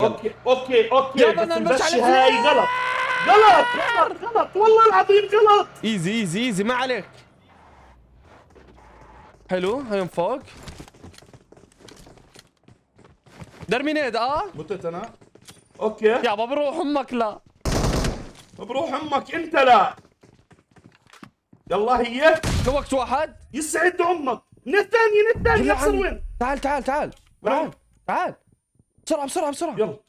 اوكي يلا بس نلبس المشي على هاي غلط. غلط والله العظيم غلط. ايزي ايزي ايزي ما عليك. حلو هاي من فوق. درمينيد متت انا. اوكي يابا بروح امك. لا بروح امك انت. لا يلا هي توقت واحد. يسعد امك. من الثاني ابصر وين. تعال تعال تعال تعال تعال بسرعة بسرعة بسرعة. يلا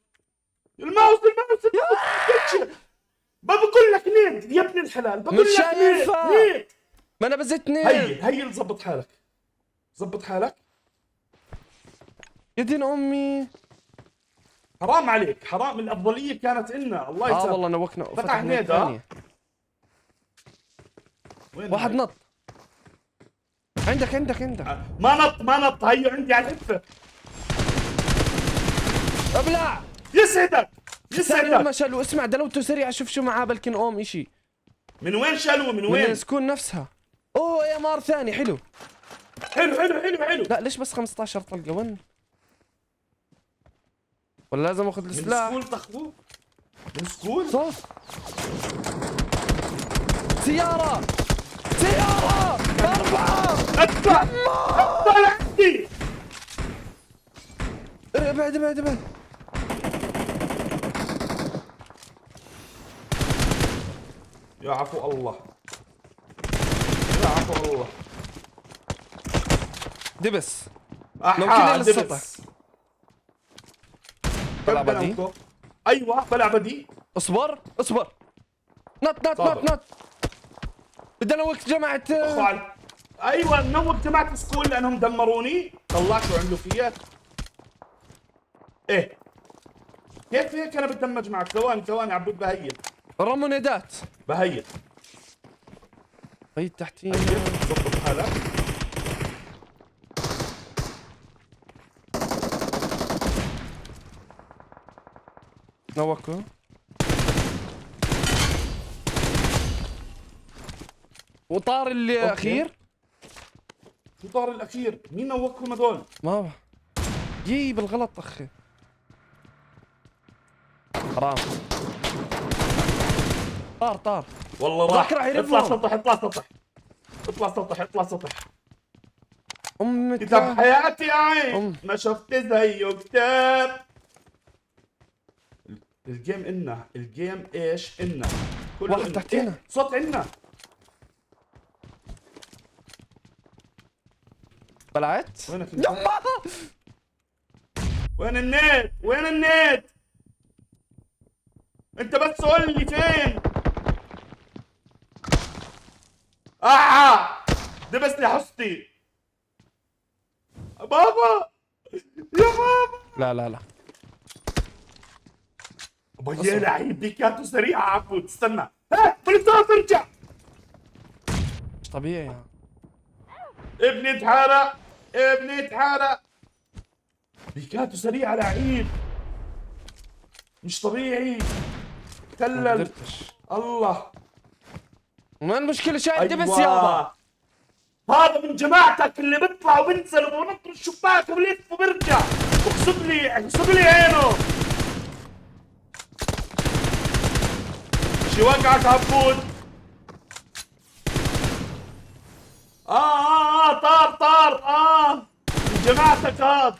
الماوس. بقول لك نيد يا ابن الحلال. بقول مش لك شايفها. نيد. ما انا بزت هي ظبط حالك. ظبط حالك. يا دين امي. حرام عليك حرام. الافضليه كانت لنا. الله يسامحك. والله نوكنا. فتح نيد. ثانية. واحد نط. عندك ما نط. هي عندي على الحفه. ابلع. يسعدك لما شالوا اسمع دلوته سريع شوف شو معاه بلكن اشي. من وين شالوه؟ من من وين؟ السكون نفسها. اوه يا مار ثاني حلو. حلو. لا ليش بس 15 طلقة ون؟ ولا لازم اخذ السلاح؟ من سكول تاخذوه؟ من سكول؟ صف. سيارة 4. ادفع عندي. ابعد. يا عفو الله. دبس. احا لو كده للسطح. بلعب بدي. ايوه بلعب بدي. اصبر. نط. بدنا وقت جماعة. ايوه نوب جماعة سكول لانهم دمروني. طلعت شو عنده فيها. ايه كيف هيك انا بتدمج معك. ثواني عبود. بهيئ رمونيدات. هي تحتين. ظبط حالك. نوكو. وطار الاخير. شو طار الاخير؟ مين نوكهم هذول؟ ما بعرف. جي بالغلط اخي. حرام. طار والله راح. اطلع سطح. امك كتاب حياتي يا عين. ما شفت زيه كتاب. الجيم إلنا. الجيم ايش إلنا؟ واحد تحتينا. صوت عنا. طلعت. وينك انت؟ وين النت؟ انت بس قول لي فين. دبس لي حصتي. بابا يا بابا. لا ابا يا لعيب بيكاتو سريعة. عفوا تستنى. بلطاف ارجع. مش طبيعي. ابني اتحرق. بيكاتو سريعة لعيب. مش طبيعي. كلل. الله. ما المشكلة شايل دبس يابا. هذا من جماعتك اللي بيطلعوا وبينزلوا وبنطوا الشباك وبيلف وبيرجع. اقصد لي عينه. شي وقعك عبود. طار. من جماعتك هذا.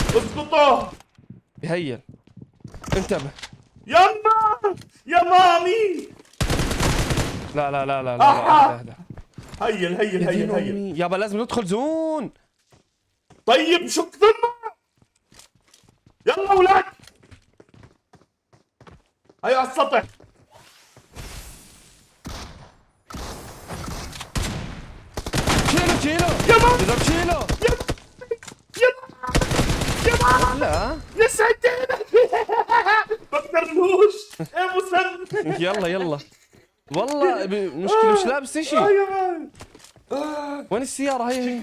اسقطه. بهيل. انتبه. يما يا مامي. لا. هيل. يابا لازم ندخل زون. طيب شك ثم. يلا اولاد. هيا على السطح. شيله يا ماما. اذا شيله. يا ماما. لا يسعد دينك. بقدرلوش. يا مسن. يلا والله مشكلة مش لابس اشي. يا مان. وين السيارة هي؟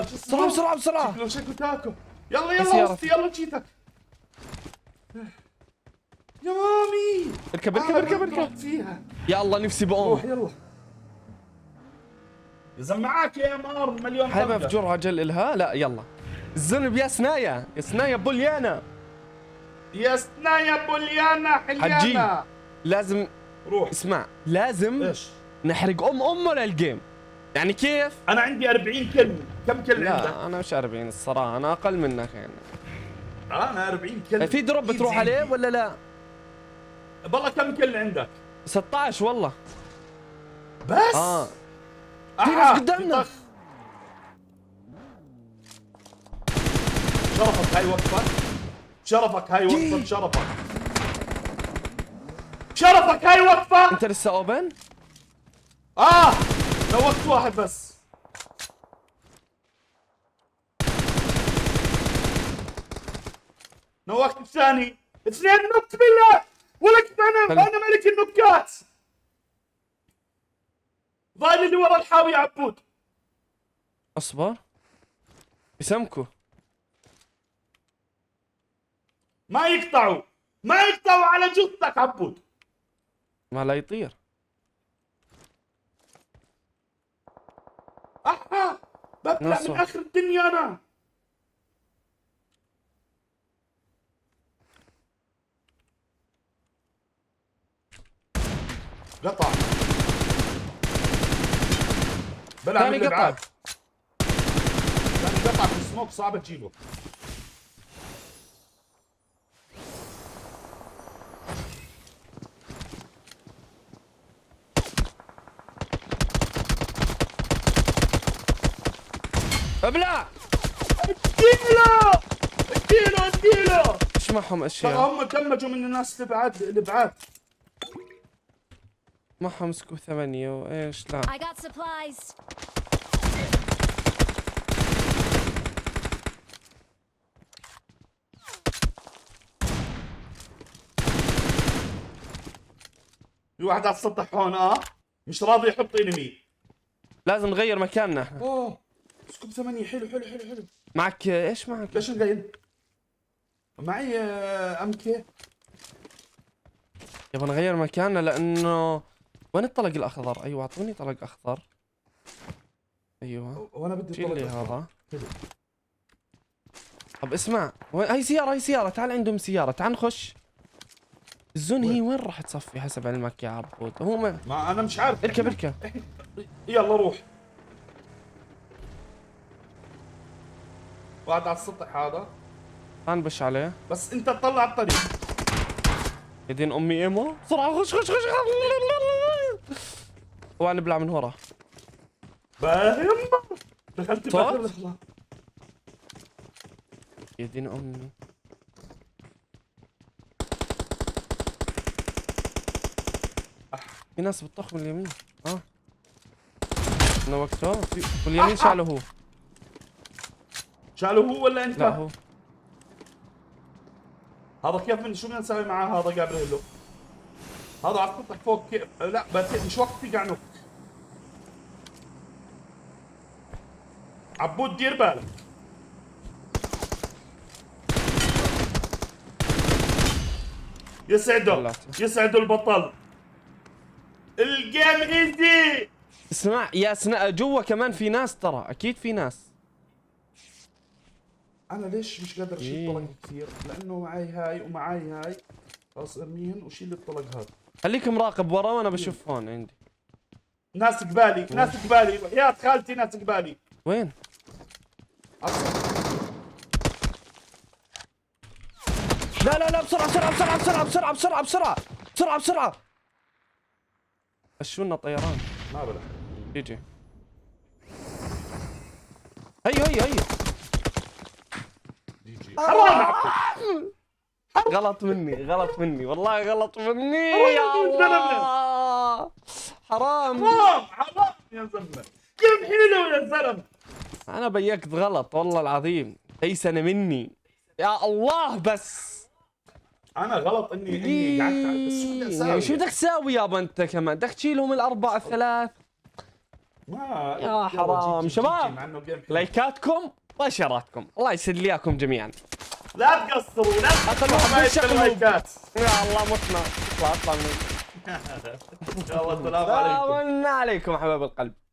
شكله بسرعة. شكله تاكو. يلا وسطي. يلا جيتك. يا مامي. اركب فيها. يا الله نفسي بقوم. روح يلا. يا زلمه معاك يا مار مليون هاي طلقة. مفجورها جل الها. لا يلا الذنب يا سنايا، يا سنايا بوليانا. يا سنايا بوليانا حجي حليانا. لازم روح. اسمع، لازم ايش؟ نحرق امه للجيم. يعني كيف؟ انا عندي 40 كلمة. كم كلمة عندك؟ لا انا مش 40 الصراحه، انا اقل منك يعني. انا 40 كلمة. في دروب أكيد بتروح زيدي. عليه ولا لا؟ والله كم كلمة عندك؟ 16 والله. بس في ناس قدامنا. في طخ. شرفك هاي وقفة. شرفك هاي وقفة. شرفك. شرفك هاي وقفة. انت لسه اوبن؟ نوقت واحد بس. نوقت الثاني. اثنين نوكت بالله. ولك انا ملك النكات. ضايل اللي ورا الحاوي يا عبود. اصبر بسمكوا. ما يقطعوا على جثتك عبود. ما لا يطير. ببلع نصر. من اخر الدنيا انا. قطع. بلع من ثاني قطع. الابعاد. ثاني قطع في السموك صعب تجيبه. ابلع. اديله. ايش معهم ترى اشياء؟ هم دمجوا من الناس الابعاد. معهم سكو 8 وايش لا. I got supplies. في واحد على السطح هون مش راضي يحط انمي. لازم نغير مكاننا احنا. سكوب 8 حلو. معك ايش معك؟ ليش نغير؟ معي ام كي. يبغى نغير مكاننا لانه وين الطلق الاخضر؟ ايوه اعطوني طلق اخضر. ايوه وانا بدي شيل لي طلق أخضر. هذا. حلو. طب اسمع، هاي سيارة، تعال عندهم سيارة، تعال نخش. الزون هي وين راح تصفي حسب علمك يا عبود؟ هو ما انا مش عارف. اركب. يلا روح. واحد على السطح هذا. تعال نبش عليه. بس انت تطلع الطريق. يا دين امي ايمو، بسرعة خش. اوعى نبلع من ورا. باهم. دخلت صوت؟ باخر لحظة. يا دين امي. في ناس بتطخ من اليمين. نوقته واليمين شاله هو. شاله هو ولا انت؟ لا هو. هذا كيف من شو بدنا نسوي معاه هذا قابل له؟ هذا على السطح فوق كيف؟ لا مش وقت تقع نك. عبود دير بالك. يسعده البطل. الجيم ايزي. اسمع يا جوا كمان في ناس، ترى اكيد في ناس. انا ليش مش قادر اشيل طلق كثير؟ لانه معي هاي ومعي هاي. خلاص ارميهن وشيل الطلق هذا. خليك مراقب ورا وانا بشوف هون عندي. ناس قبالي وحياة خالتي ناس قبالي. وين؟ لا بسرعة. اشونا طيران. ما بلا. يجي. هي. حرام. غلط مني والله غلط مني. حرام يا الله. حرام يا زلمه. كيف حلو يا زلمه. انا بيكت غلط والله العظيم. اي سنة مني يا الله. بس انا غلط اني قعدت بس شو بدي اسوي؟ شو بدك تساوي يابا انت كمان؟ بدك تشيلهم الاربعة الثلاث. ما يا حرام. شباب مع إنه جيم حلو. لايكاتكم واشاراتكم الله يسليكم جميعا. لا تقصروا لا تقصروا حبايب اللايكات. يا الله متنا. اطلع من يلا السلام عليكم. عليكم حبايب القلب.